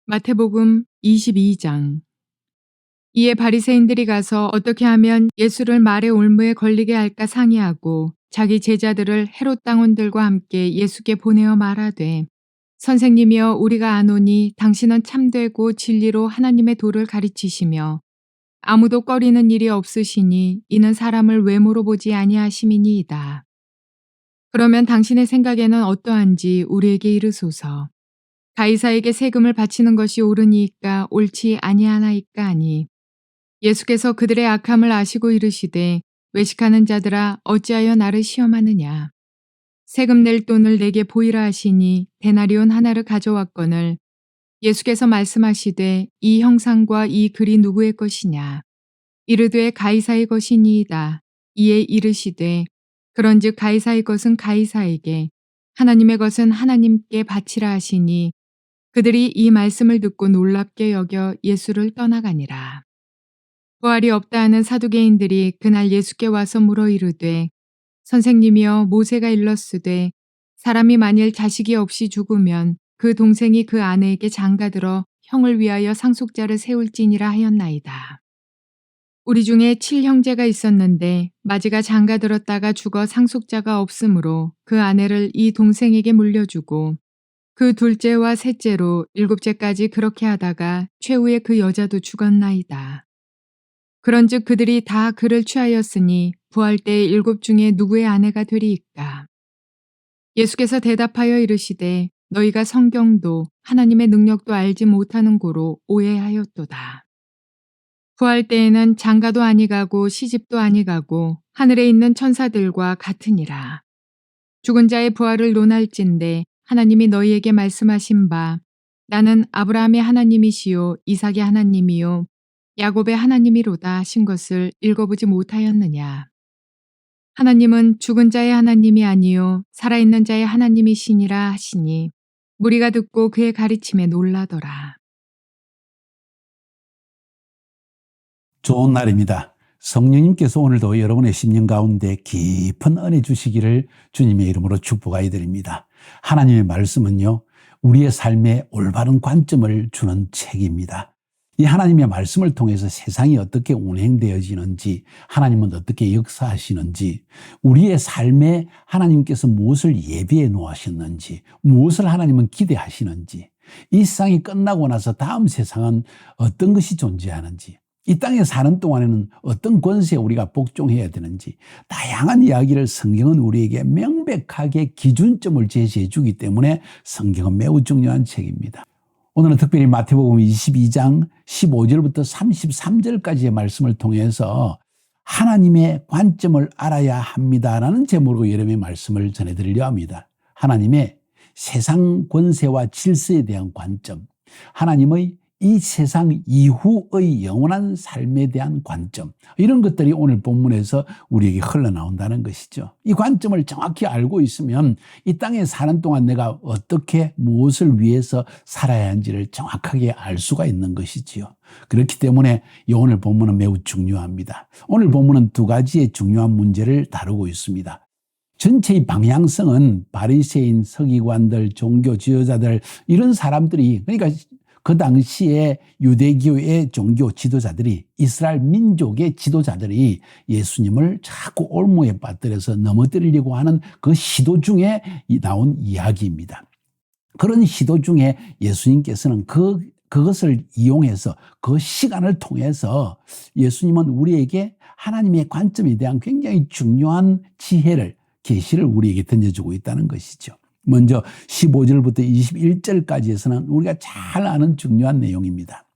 마태복음 22장. 이에 바리새인들이 가서 어떻게 하면 예수를 말의 올무에 걸리게 할까 상의하고 자기 제자들을 헤롯 당원들과 함께 예수께 보내어 말하되, 선생님이여, 우리가 아노니 당신은 참되고 진리로 하나님의 도를 가르치시며 아무도 꺼리는 일이 없으시니 이는 사람을 외모로 보지 아니하심이니이다. 그러면 당신의 생각에는 어떠한지 우리에게 이르소서. 가이사에게 세금을 바치는 것이 옳으니이까 옳지 아니하나이까 하니, 예수께서 그들의 악함을 아시고 이르시되, 외식하는 자들아, 어찌하여 나를 시험하느냐. 세금 낼 돈을 내게 보이라 하시니 데나리온 하나를 가져왔거늘, 예수께서 말씀하시되, 이 형상과 이 글이 누구의 것이냐. 이르되 가이사의 것이니이다. 이에 이르시되, 그런즉 가이사의 것은 가이사에게, 하나님의 것은 하나님께 바치라 하시니, 그들이 이 말씀을 듣고 놀랍게 여겨 예수를 떠나가니라. 부활이 없다 하는 사두개인들이 그날 예수께 와서 물어 이르되, 선생님이여, 모세가 일렀으되 사람이 만일 자식이 없이 죽으면 그 동생이 그 아내에게 장가들어 형을 위하여 상속자를 세울지니라 하였나이다. 우리 중에 7형제가 있었는데 마지가 장가들었다가 죽어 상속자가 없으므로 그 아내를 이 동생에게 물려주고, 그 둘째와 셋째로 일곱째까지 그렇게 하다가 최후에 그 여자도 죽었나이다. 그런즉 그들이 다 그를 취하였으니 부할 때에 일곱 중에 누구의 아내가 되리이까. 예수께서 대답하여 이르시되, 너희가 성경도 하나님의 능력도 알지 못하는 고로 오해하였도다. 부할 때에는 장가도 아니가고 시집도 아니가고 하늘에 있는 천사들과 같으니라. 죽은 자의 부활을 논할진대 하나님이 너희에게 말씀하신 바, 나는 아브라함의 하나님이시요 이삭의 하나님이요 야곱의 하나님이로다 하신 것을 읽어보지 못하였느냐. 하나님은 죽은 자의 하나님이 아니요 살아있는 자의 하나님이시니라 하시니, 무리가 듣고 그의 가르침에 놀라더라. 좋은 날입니다. 성령님께서 오늘도 여러분의 심령 가운데 깊은 은혜 주시기를 주님의 이름으로 축복하여 드립니다. 하나님의 말씀은요, 우리의 삶에 올바른 관점을 주는 책입니다. 이 하나님의 말씀을 통해서 세상이 어떻게 운행되어지는지, 하나님은 어떻게 역사하시는지, 우리의 삶에 하나님께서 무엇을 예비해 놓으셨는지, 무엇을 하나님은 기대하시는지, 이 세상이 끝나고 나서 다음 세상은 어떤 것이 존재하는지, 이 땅에 사는 동안에는 어떤 권세에 우리가 복종해야 되는지, 다양한 이야기를 성경은 우리에게 명백하게 기준점을 제시해 주기 때문에 성경은 매우 중요한 책입니다. 오늘은 특별히 마태복음 22장 15절부터 33절까지의 말씀을 통해서 하나님의 관점을 알아야 합니다라는 제목으로 여러분의 말씀을 전해드리려 합니다. 하나님의 세상 권세와 질서에 대한 관점, 하나님의 이 세상 이후의 영원한 삶에 대한 관점, 이런 것들이 오늘 본문에서 우리에게 흘러나온다는 것이죠. 이 관점을 정확히 알고 있으면 이 땅에 사는 동안 내가 어떻게 무엇을 위해서 살아야 하는지를 정확하게 알 수가 있는 것이지요. 그렇기 때문에 이 오늘 본문은 매우 중요합니다. 오늘 본문은 두 가지의 중요한 문제를 다루고 있습니다. 전체의 방향성은 바리새인, 서기관들, 종교 지도자들, 이런 사람들이, 그러니까 그 당시에 유대교의 종교 지도자들이, 이스라엘 민족의 지도자들이 예수님을 자꾸 올무에 빠뜨려서 넘어뜨리려고 하는 그 시도 중에 나온 이야기입니다. 그런 시도 중에 예수님께서는 그것을 이용해서, 그 시간을 통해서 예수님은 우리에게 하나님의 관점에 대한 굉장히 중요한 지혜를, 계시를 우리에게 던져주고 있다는 것이죠. 먼저 15절부터 21절까지에서는 우리가 잘 아는 중요한 내용입니다.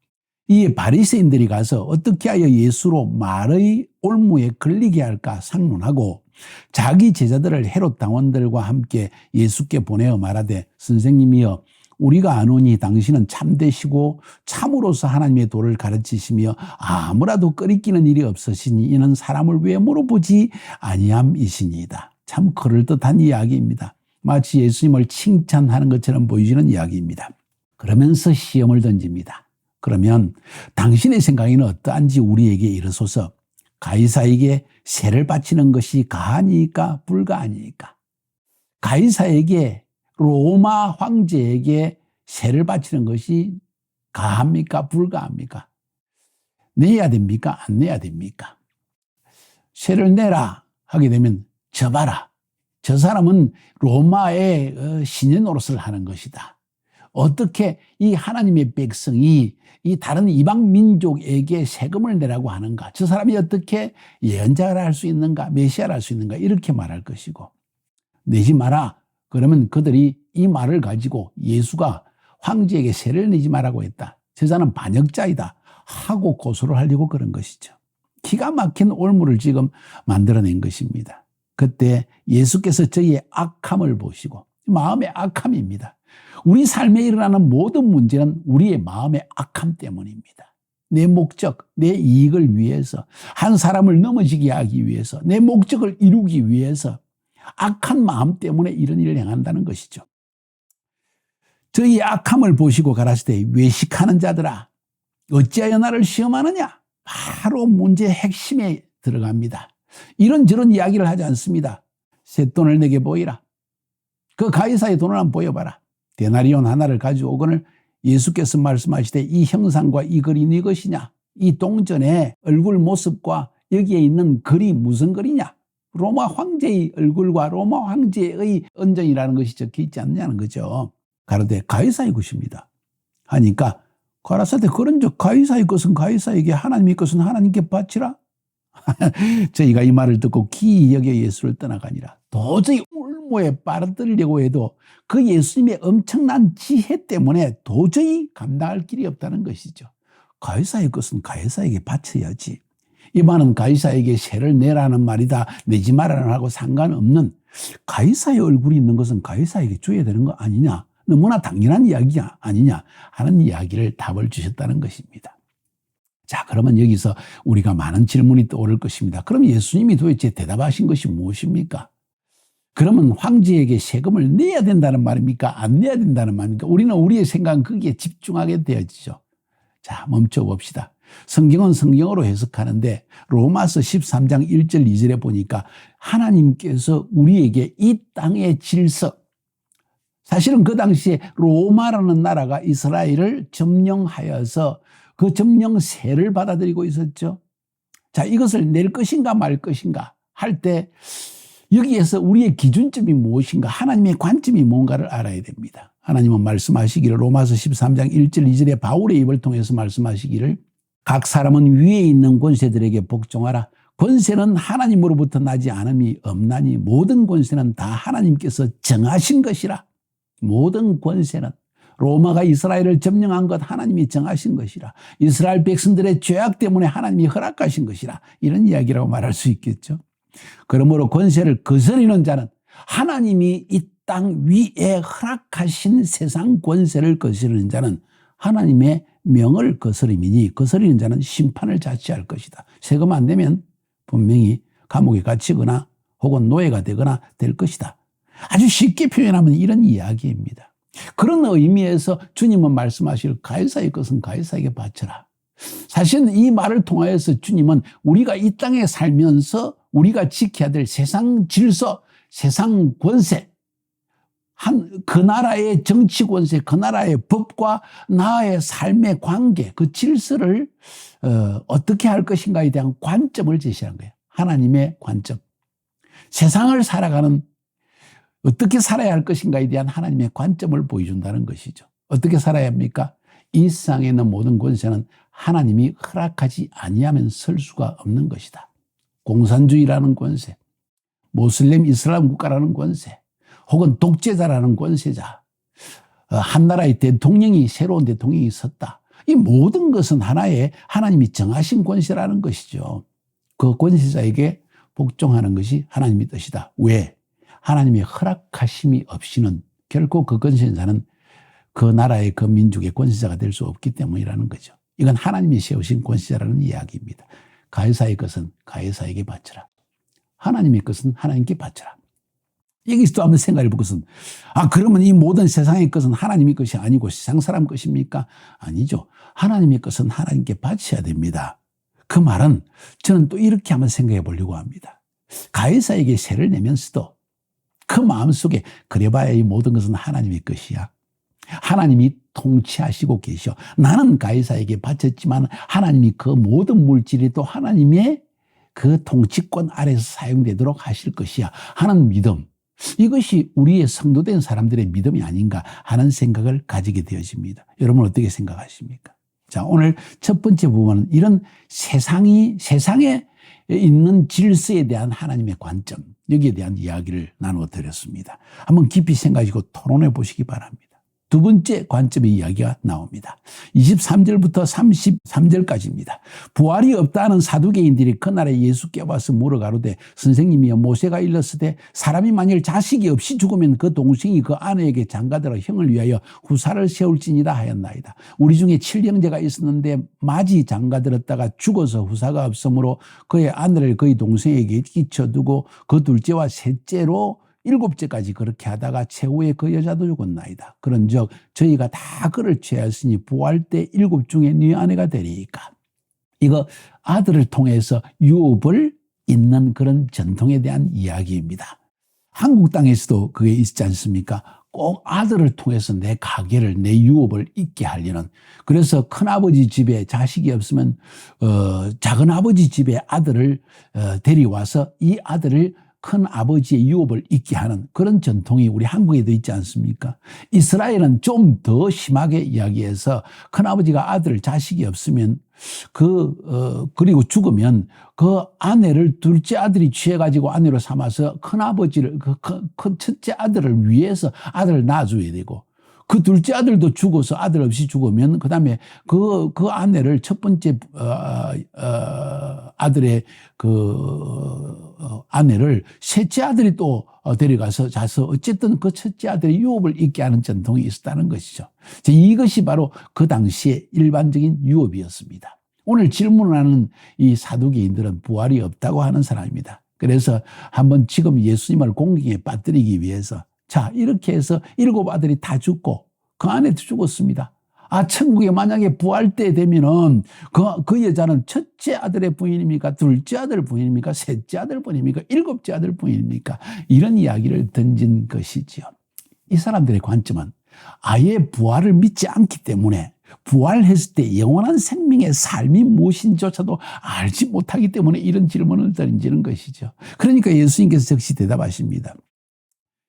이 바리새인들이 가서 어떻게 하여 예수로 말의 올무에 걸리게 할까 상론하고, 자기 제자들을 헤롯 당원들과 함께 예수께 보내어 말하되, 선생님이여, 우리가 아노니 당신은 참되시고 참으로서 하나님의 도를 가르치시며 아무라도 꺼리끼는 일이 없으시니 이는 사람을 외모로 보지 아니함이시니이다. 참 그럴듯한 이야기입니다. 마치 예수님을 칭찬하는 것처럼 보여지는 이야기입니다. 그러면서 시험을 던집니다. 그러면 당신의 생각에는 어떠한지 우리에게 이르소서. 가이사에게 세를 바치는 것이 가하니까 불가하니까. 가이사에게, 로마 황제에게 세를 바치는 것이 가합니까? 불가합니까? 내야 됩니까? 안 내야 됩니까? 세를 내라 하게 되면 저 봐라. 저 사람은 로마의 신의 노릇을 하는 것이다. 어떻게 이 하나님의 백성이 이 다른 이방 민족에게 세금을 내라고 하는가? 저 사람이 어떻게 예언자를 할 수 있는가? 메시아를 할 수 있는가? 이렇게 말할 것이고, 내지 마라. 그러면 그들이 이 말을 가지고 예수가 황제에게 세를 내지 말라고 했다. 제자는 반역자이다 하고 고소를 하려고 그런 것이죠. 기가 막힌 올무를 지금 만들어낸 것입니다. 그때 예수께서 저희의 악함을 보시고, 마음의 악함입니다. 우리 삶에 일어나는 모든 문제는 우리의 마음의 악함 때문입니다. 내 목적, 내 이익을 위해서, 한 사람을 넘어지게 하기 위해서, 내 목적을 이루기 위해서 악한 마음 때문에 이런 일을 행한다는 것이죠. 저희 악함을 보시고 가라사대 외식하는 자들아 어찌하여 나를 시험하느냐? 바로 문제의 핵심에 들어갑니다. 이런저런 이야기를 하지 않습니다. 쇳돈을 내게 보이라. 그 가이사의 돈을 한번 보여봐라. 데나리온 하나를 가져오거늘 예수께서 말씀하시되 이 형상과 이 글이 네 것이냐? 이 동전의 얼굴 모습과 여기에 있는 글이 무슨 글이냐? 로마 황제의 얼굴과 로마 황제의 언전이라는 것이 적혀 있지 않느냐는 거죠. 가로되 가이사의 것입니다. 하니까 가라사대 그런즉 가이사의 것은 가이사에게, 하나님의 것은 하나님께 바치라. 저희가 이 말을 듣고 기이 여겨 예수를 떠나가니라. 도저히 울모에 빠르들려고 해도 그 예수님의 엄청난 지혜 때문에 도저히 감당할 길이 없다는 것이죠. 가이사의 것은 가이사에게 바쳐야지. 이 말은 가이사에게 세를 내라는 말이다, 내지 말라는 하고 상관없는, 가이사의 얼굴이 있는 것은 가이사에게 줘야 되는 거 아니냐, 너무나 당연한 이야기야 아니냐 하는 이야기를 답을 주셨다는 것입니다. 자, 그러면 여기서 우리가 많은 질문이 떠오를 것입니다. 그럼 예수님이 도대체 대답하신 것이 무엇입니까? 그러면 황제에게 세금을 내야 된다는 말입니까? 안 내야 된다는 말입니까? 우리는 우리의 생각은 거기에 집중하게 되어지죠. 자, 멈춰봅시다. 성경은 성경으로 해석하는데 로마서 13장 1절 2절에 보니까 하나님께서 우리에게 이 땅의 질서, 사실은 그 당시에 로마라는 나라가 이스라엘을 점령하여서 그 점령세를 받아들이고 있었죠. 자, 이것을 낼 것인가 말 것인가 할 때 여기에서 우리의 기준점이 무엇인가, 하나님의 관점이 뭔가를 알아야 됩니다. 하나님은 말씀하시기를, 로마서 13장 1절 2절에 바울의 입을 통해서 말씀하시기를, 각 사람은 위에 있는 권세들에게 복종하라. 권세는 하나님으로부터 나지 않음이 없나니 모든 권세는 다 하나님께서 정하신 것이라. 모든 권세는, 로마가 이스라엘을 점령한 것 하나님이 정하신 것이라. 이스라엘 백성들의 죄악 때문에 하나님이 허락하신 것이라. 이런 이야기라고 말할 수 있겠죠. 그러므로 권세를 거스리는 자는, 하나님이 이 땅 위에 허락하신 세상 권세를 거스리는 자는 하나님의 명을 거스림이니 거스리는 자는 심판을 자취할 것이다. 세금 안 내면 분명히 감옥에 갇히거나 혹은 노예가 되거나 될 것이다. 아주 쉽게 표현하면 이런 이야기입니다. 그런 의미에서 주님은 말씀하실 가이사의 것은 가이사에게 바쳐라. 사실은 이 말을 통하여서 주님은 우리가 이 땅에 살면서 우리가 지켜야 될 세상 질서, 세상 권세, 그 나라의 정치 권세, 그 나라의 법과 나의 삶의 관계, 그 질서를 어떻게 할 것인가에 대한 관점을 제시한 거예요. 하나님의 관점. 세상을 살아가는, 어떻게 살아야 할 것인가에 대한 하나님의 관점을 보여준다는 것이죠. 어떻게 살아야 합니까? 이 세상에 있는 모든 권세는 하나님이 허락하지 아니하면 설 수가 없는 것이다. 공산주의라는 권세, 모슬렘 이슬람 국가라는 권세, 혹은 독재자라는 권세자, 한 나라의 대통령이, 새로운 대통령이 섰다. 이 모든 것은 하나의 하나님이 정하신 권세라는 것이죠. 그 권세자에게 복종하는 것이 하나님의 뜻이다. 왜? 하나님의 허락하심이 없이는 결코 그 권세자는 그 나라의 그 민족의 권세자가 될 수 없기 때문이라는 거죠. 이건 하나님이 세우신 권세자라는 이야기입니다. 가이사의 것은 가이사에게 바쳐라. 하나님의 것은 하나님께 바쳐라. 여기서 또 한번 생각해 볼 것은, 그러면 이 모든 세상의 것은 하나님의 것이 아니고 세상 사람 것입니까? 아니죠. 하나님의 것은 하나님께 바쳐야 됩니다. 그 말은 저는 또 이렇게 한번 생각해 보려고 합니다. 가이사에게 세를 내면서도 그 마음속에, 그래봐야 이 모든 것은 하나님의 것이야. 하나님이 통치하시고 계셔. 나는 가이사에게 바쳤지만 하나님이 그 모든 물질이 또 하나님의 그 통치권 아래서 사용되도록 하실 것이야 하는 믿음, 이것이 우리의 성도된 사람들의 믿음이 아닌가 하는 생각을 가지게 되어집니다. 여러분 어떻게 생각하십니까? 자, 오늘 첫 번째 부분은 이런 세상에 있는 질서에 대한 하나님의 관점, 여기에 대한 이야기를 나누어 드렸습니다. 한번 깊이 생각하시고 토론해 보시기 바랍니다. 두 번째 관점의 이야기가 나옵니다. 23절부터 33절까지입니다. 부활이 없다는 사두개인들이 그날에 예수께 와서 물어가로되 선생님이여 모세가 일렀으되 사람이 만일 자식이 없이 죽으면 그 동생이 그 아내에게 장가들어 형을 위하여 후사를 세울지니라 하였나이다. 우리 중에 7형제가 있었는데 마지 장가들었다가 죽어서 후사가 없으므로 그의 아내를 그의 동생에게 끼쳐두고 그 둘째와 셋째로 7째까지 그렇게 하다가 최후에 그 여자도 죽었나이다. 그런즉 저희가 다 그를 취하였으니 부활 때 7 중에 네 아내가 되리이까. 이거 아들을 통해서 유업을 잇는 그런 전통에 대한 이야기입니다. 한국 땅에서도 그게 있지 않습니까? 꼭 아들을 통해서 내 가계를, 내 유업을 잇게 하려는. 그래서 큰아버지 집에 자식이 없으면 작은아버지 집에 아들을 데려와서 이 아들을 큰 아버지의 유업을 잇게 하는 그런 전통이 우리 한국에도 있지 않습니까? 이스라엘은 좀 더 심하게 이야기해서 큰 아버지가 아들 자식이 없으면 그리고 죽으면 그 아내를 둘째 아들이 취해가지고 아내로 삼아서 큰 아버지를 큰 첫째 아들을 위해서 아들을 낳아줘야 되고, 그 둘째 아들도 죽어서 아들 없이 죽으면 그다음에 그 아내를 첫 번째 아들의 아내를 셋째 아들이 또 데려가서 자서 어쨌든 그 첫째 아들의 유업을 잇게 하는 전통이 있었다는 것이죠. 이것이 바로 그 당시의 일반적인 유업이었습니다. 오늘 질문하는 이 사두개인들은 부활이 없다고 하는 사람입니다. 그래서 한번 지금 예수님을 공경에 빠뜨리기 위해서 자, 이렇게 해서 7 아들이 다 죽고 그 아내도 죽었습니다. 천국에 만약에 부활 때 되면은 그 여자는 첫째 아들의 부인입니까? 둘째 아들 부인입니까? 셋째 아들 부인입니까? 7째 아들 부인입니까? 이런 이야기를 던진 것이지요. 이 사람들의 관점은 아예 부활을 믿지 않기 때문에 부활했을 때 영원한 생명의 삶이 무엇인지조차도 알지 못하기 때문에 이런 질문을 던지는 것이죠. 그러니까 예수님께서 즉시 대답하십니다.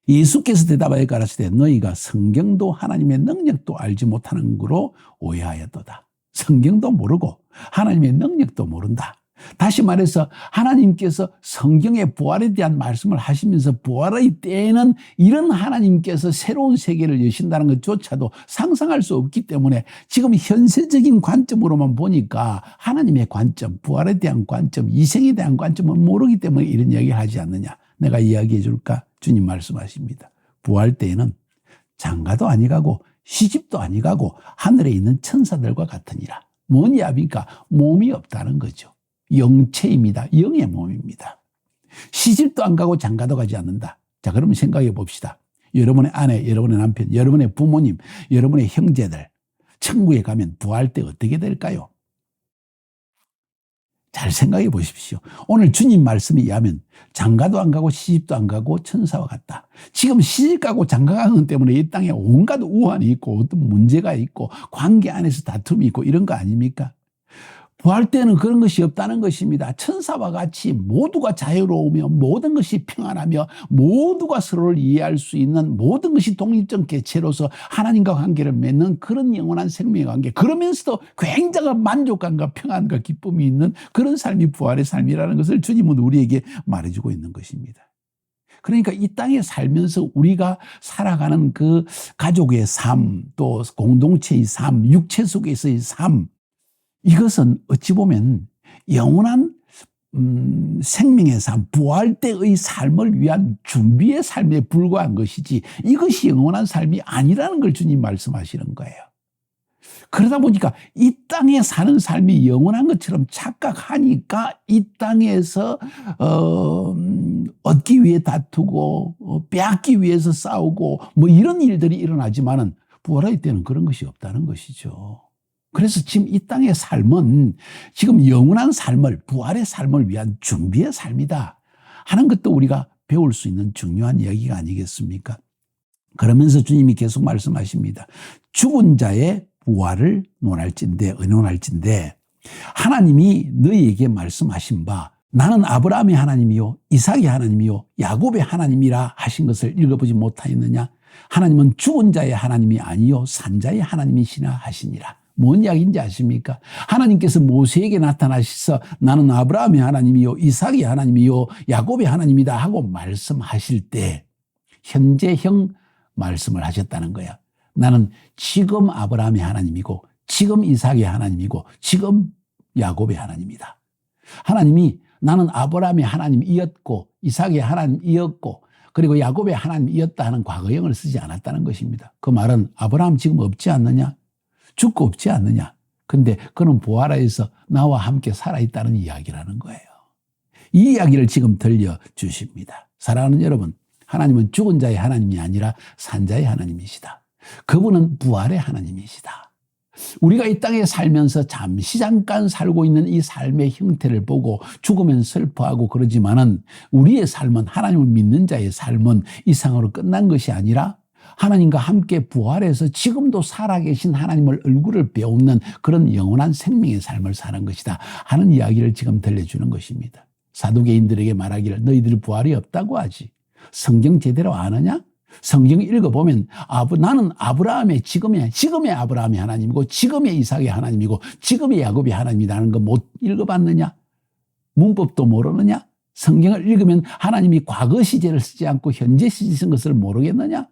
예수께서 대답하여 가라사대 너희가 성경도 하나님의 능력도 알지 못하는 거로 오해하였도다. 성경도 모르고 하나님의 능력도 모른다. 다시 말해서 하나님께서 성경의 부활에 대한 말씀을 하시면서 부활의 때에는 이런 하나님께서 새로운 세계를 여신다는 것조차도 상상할 수 없기 때문에 지금 현세적인 관점으로만 보니까 하나님의 관점, 부활에 대한 관점, 이생에 대한 관점은 모르기 때문에 이런 이야기를 하지 않느냐. 내가 이야기해 줄까? 주님 말씀하십니다. 부활 때에는 장가도 아니가고 시집도 아니가고 하늘에 있는 천사들과 같으니라. 뭔 이야기입니까? 몸이 없다는 거죠. 영체입니다. 영의 몸입니다. 시집도 안 가고 장가도 가지 않는다. 자, 그러면 생각해 봅시다. 여러분의 아내, 여러분의 남편, 여러분의 부모님, 여러분의 형제들 천국에 가면 부활 때 어떻게 될까요? 잘 생각해 보십시오. 오늘 주님 말씀에 의하면 장가도 안 가고 시집도 안 가고 천사와 같다. 지금 시집 가고 장가 가는 것 때문에 이 땅에 온갖 우환이 있고 어떤 문제가 있고 관계 안에서 다툼이 있고 이런 거 아닙니까? 부활 때는 그런 것이 없다는 것입니다. 천사와 같이 모두가 자유로우며 모든 것이 평안하며 모두가 서로를 이해할 수 있는 모든 것이 독립적 개체로서 하나님과 관계를 맺는 그런 영원한 생명의 관계, 그러면서도 굉장한 만족감과 평안과 기쁨이 있는 그런 삶이 부활의 삶이라는 것을 주님은 우리에게 말해주고 있는 것입니다. 그러니까 이 땅에 살면서 우리가 살아가는 그 가족의 삶, 또 공동체의 삶, 육체 속에서의 삶, 이것은 어찌 보면 영원한 생명의 삶, 부활 때의 삶을 위한 준비의 삶에 불과한 것이지 이것이 영원한 삶이 아니라는 걸 주님 말씀하시는 거예요. 그러다 보니까 이 땅에 사는 삶이 영원한 것처럼 착각하니까 이 땅에서 얻기 위해 다투고 빼앗기 위해서 싸우고 뭐 이런 일들이 일어나지만은 부활할 때는 그런 것이 없다는 것이죠. 그래서 지금 이 땅의 삶은 지금 영원한 삶을, 부활의 삶을 위한 준비의 삶이다 하는 것도 우리가 배울 수 있는 중요한 이야기가 아니겠습니까? 그러면서 주님이 계속 말씀하십니다. 죽은 자의 부활을 의논할진대 하나님이 너희에게 말씀하신 바 나는 아브라함의 하나님이요 이삭의 하나님이요 야곱의 하나님이라 하신 것을 읽어보지 못하였느냐? 하나님은 죽은 자의 하나님이 아니요 산 자의 하나님이시나 하시니라. 뭔 이야기인지 아십니까? 하나님께서 모세에게 나타나셔서 나는 아브라함의 하나님이요 이삭의 하나님이요 야곱의 하나님이다 하고 말씀하실 때 현재형 말씀을 하셨다는 거야. 나는 지금 아브라함의 하나님이고 지금 이삭의 하나님이고 지금 야곱의 하나님이다. 하나님이 나는 아브라함의 하나님이었고 이삭의 하나님이었고 그리고 야곱의 하나님이었다 하는 과거형을 쓰지 않았다는 것입니다. 그 말은 아브라함 지금 없지 않느냐? 죽고 없지 않느냐? 근데 그는 부활하여서 나와 함께 살아있다는 이야기라는 거예요. 이 이야기를 지금 들려주십니다. 사랑하는 여러분, 하나님은 죽은 자의 하나님이 아니라 산 자의 하나님이시다. 그분은 부활의 하나님이시다. 우리가 이 땅에 살면서 잠깐 살고 있는 이 삶의 형태를 보고 죽으면 슬퍼하고 그러지만은 우리의 삶은 하나님을 믿는 자의 삶은 이상으로 끝난 것이 아니라 하나님과 함께 부활해서 지금도 살아계신 하나님을 얼굴을 배우는 그런 영원한 생명의 삶을 사는 것이다 하는 이야기를 지금 들려주는 것입니다. 사두개인들에게 말하기를 너희들이 부활이 없다고 하지. 성경 제대로 아느냐? 성경 읽어보면 나는 아브라함의 지금의 아브라함의 하나님이고 지금의 이삭의 하나님이고 지금의 야곱의 하나님이라는 거 못 읽어봤느냐? 문법도 모르느냐? 성경을 읽으면 하나님이 과거 시제를 쓰지 않고 현재 시제 쓴 것을 모르겠느냐?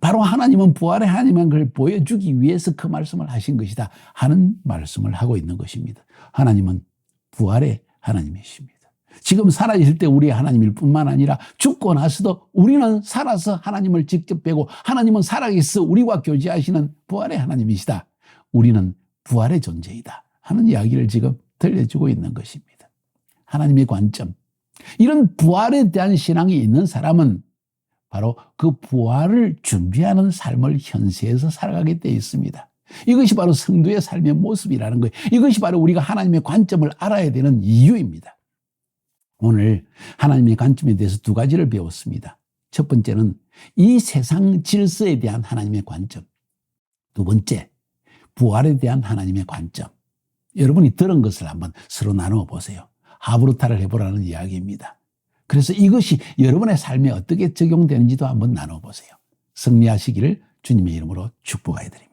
바로 하나님은 부활의 하나님인 걸 보여주기 위해서 그 말씀을 하신 것이다 하는 말씀을 하고 있는 것입니다. 하나님은 부활의 하나님이십니다. 지금 살아있을 때 우리의 하나님일 뿐만 아니라 죽고 나서도 우리는 살아서 하나님을 직접 뵈고 하나님은 살아계셔서 우리와 교제하시는 부활의 하나님이시다. 우리는 부활의 존재이다 하는 이야기를 지금 들려주고 있는 것입니다. 하나님의 관점, 이런 부활에 대한 신앙이 있는 사람은 바로 그 부활을 준비하는 삶을 현세에서 살아가게 되어 있습니다. 이것이 바로 성도의 삶의 모습이라는 거예요. 이것이 바로 우리가 하나님의 관점을 알아야 되는 이유입니다. 오늘 하나님의 관점에 대해서 두 가지를 배웠습니다. 첫 번째는 이 세상 질서에 대한 하나님의 관점. 두 번째, 부활에 대한 하나님의 관점. 여러분이 들은 것을 한번 서로 나누어 보세요. 하브루타를 해보라는 이야기입니다. 그래서 이것이 여러분의 삶에 어떻게 적용되는지도 한번 나눠 보세요. 승리하시기를 주님의 이름으로 축복해 드립니다.